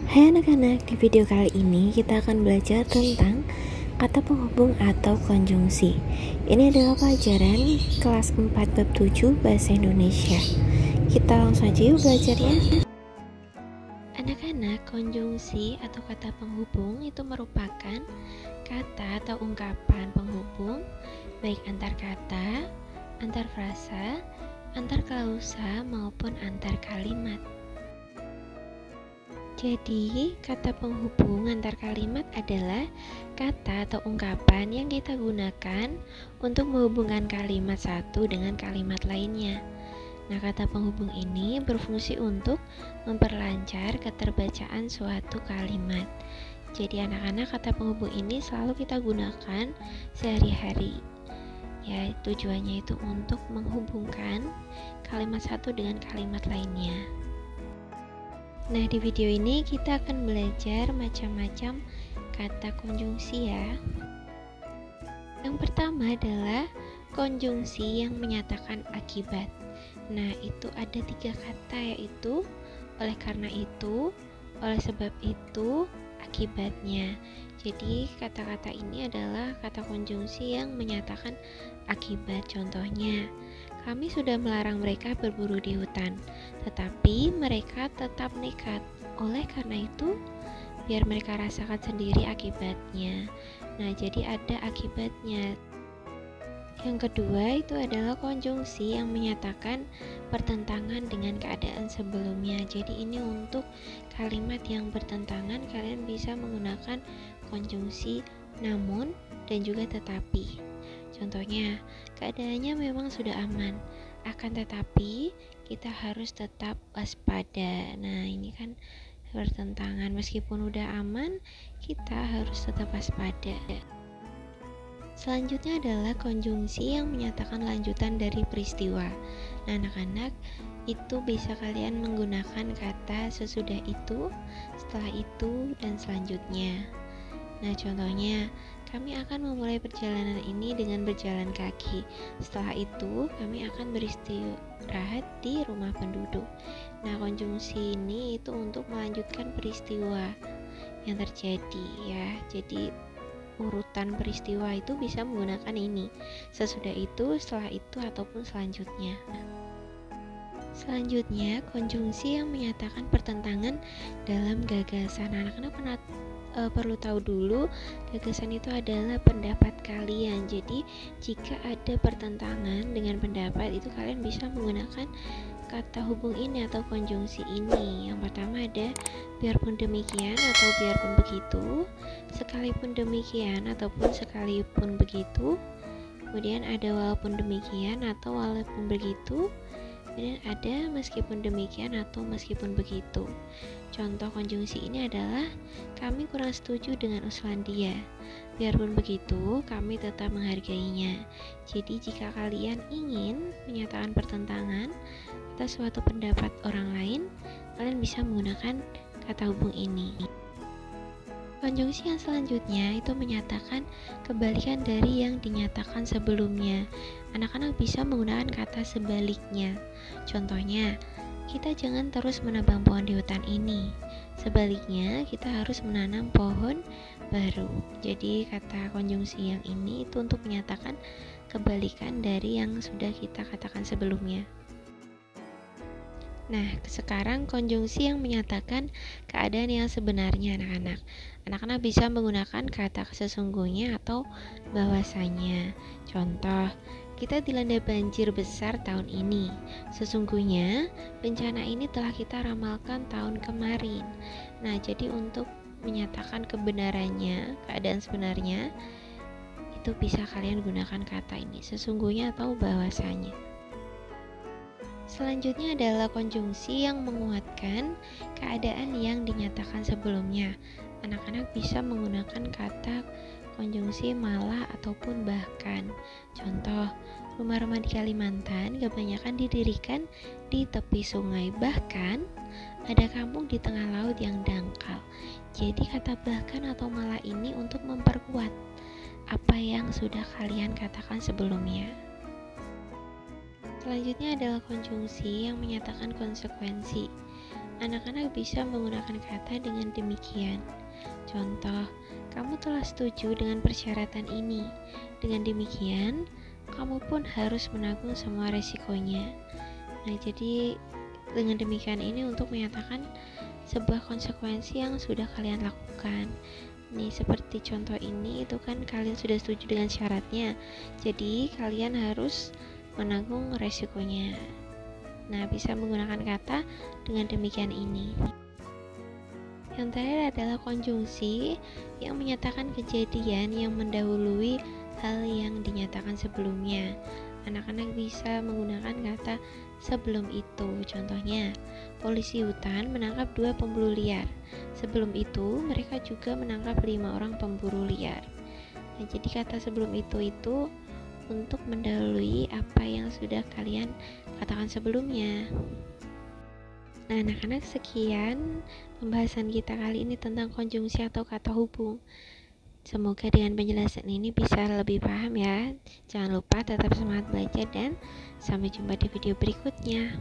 Hai anak-anak, di video kali ini kita akan belajar tentang kata penghubung atau konjungsi. Ini adalah pelajaran kelas 4 bab 7 Bahasa Indonesia. Kita langsung aja yuk belajarnya. Anak-anak, konjungsi atau kata penghubung itu merupakan kata atau ungkapan penghubung baik antar kata, antar frasa, antar klausa maupun antar kalimat. Jadi, kata penghubung antar kalimat adalah kata atau ungkapan yang kita gunakan untuk menghubungkan kalimat satu dengan kalimat lainnya. Nah, kata penghubung ini berfungsi untuk memperlancar keterbacaan suatu kalimat. Jadi, anak-anak, kata penghubung ini selalu kita gunakan sehari-hari. Ya, tujuannya itu untuk menghubungkan kalimat satu dengan kalimat lainnya. Nah, di video ini kita akan belajar macam-macam kata konjungsi ya. Yang pertama adalah konjungsi yang menyatakan akibat. Nah, itu ada 3 kata, yaitu oleh karena itu, oleh sebab itu, akibatnya. Jadi kata-kata ini adalah kata konjungsi yang menyatakan akibat. Contohnya, kami sudah melarang mereka berburu di hutan, tetapi mereka tetap nekat. Oleh karena itu, biar mereka rasakan sendiri akibatnya. Nah, jadi ada akibatnya. Yang kedua itu adalah konjungsi yang menyatakan pertentangan dengan keadaan sebelumnya. Jadi ini untuk kalimat yang bertentangan, kalian bisa menggunakan konjungsi namun dan juga tetapi. Contohnya, keadaannya memang sudah aman, akan tetapi kita harus tetap waspada. Nah, ini kan bertentangan, meskipun udah aman, kita harus tetap waspada. Selanjutnya adalah konjungsi yang menyatakan lanjutan dari peristiwa. Nah, anak-anak, itu bisa kalian menggunakan kata sesudah itu, setelah itu, dan selanjutnya. Nah, contohnya, kami akan memulai perjalanan ini dengan berjalan kaki. Setelah itu, kami akan beristirahat di rumah penduduk. Nah, konjungsi ini itu untuk melanjutkan peristiwa yang terjadi ya. Jadi urutan peristiwa itu bisa menggunakan ini. Sesudah itu, setelah itu, ataupun selanjutnya. Selanjutnya, konjungsi yang menyatakan pertentangan dalam gagasan. Anak-anak perlu tahu dulu, gagasan itu adalah pendapat kalian. Jadi jika ada pertentangan dengan pendapat itu, kalian bisa menggunakan kata hubung ini atau konjungsi ini. Yang pertama ada biarpun demikian atau biarpun begitu, sekalipun demikian ataupun sekalipun begitu, kemudian ada walaupun demikian atau walaupun begitu, kemudian ada meskipun demikian atau meskipun begitu. Contoh konjungsi ini adalah kami kurang setuju dengan usulan dia. Biarpun begitu, kami tetap menghargainya. Jadi jika kalian ingin menyatakan pertentangan atas suatu pendapat orang lain, kalian bisa menggunakan kata hubung ini. Konjungsi yang selanjutnya itu menyatakan kebalikan dari yang dinyatakan sebelumnya. Anak-anak bisa menggunakan kata sebaliknya. Contohnya, kita jangan terus menebang pohon di hutan ini. Sebaliknya, kita harus menanam pohon baru. Jadi kata konjungsi yang ini itu untuk menyatakan kebalikan dari yang sudah kita katakan sebelumnya. Nah, sekarang konjungsi yang menyatakan keadaan yang sebenarnya, anak-anak. Anak-anak bisa menggunakan kata sesungguhnya atau bahwasanya. Contoh, kita dilanda banjir besar tahun ini. Sesungguhnya, bencana ini telah kita ramalkan tahun kemarin. Nah, jadi untuk menyatakan kebenarannya, keadaan sebenarnya, itu bisa kalian gunakan kata ini, sesungguhnya atau bahwasanya. Selanjutnya adalah konjungsi yang menguatkan keadaan yang dinyatakan sebelumnya. Anak-anak bisa menggunakan kata konjungsi malah ataupun bahkan. Contoh, rumah-rumah di Kalimantan kebanyakan didirikan di tepi sungai. Bahkan ada kampung di tengah laut yang dangkal. Jadi kata bahkan atau malah ini untuk memperkuat apa yang sudah kalian katakan sebelumnya. Selanjutnya adalah konjungsi yang menyatakan konsekuensi. Anak-anak bisa menggunakan kata dengan demikian. Contoh, kamu telah setuju dengan persyaratan ini. Dengan demikian, kamu pun harus menanggung semua resikonya. Nah, jadi dengan demikian ini untuk menyatakan sebuah konsekuensi yang sudah kalian lakukan. Nih, seperti contoh ini itu kan kalian sudah setuju dengan syaratnya. Jadi, kalian harus menanggung resikonya. Nah, bisa menggunakan kata dengan demikian ini. Yang terakhir adalah konjungsi yang menyatakan kejadian yang mendahului hal yang dinyatakan sebelumnya. Anak-anak bisa menggunakan kata sebelum itu. Contohnya, polisi hutan menangkap 2 pemburu liar. Sebelum itu, mereka juga menangkap 5 orang pemburu liar. Nah, jadi kata sebelum itu untuk mendahului apa yang sudah kalian katakan sebelumnya. Nah, anak-anak, sekian pembahasan kita kali ini tentang konjungsi atau kata hubung. Semoga dengan penjelasan ini bisa lebih paham ya. Jangan lupa tetap semangat belajar dan sampai jumpa di video berikutnya.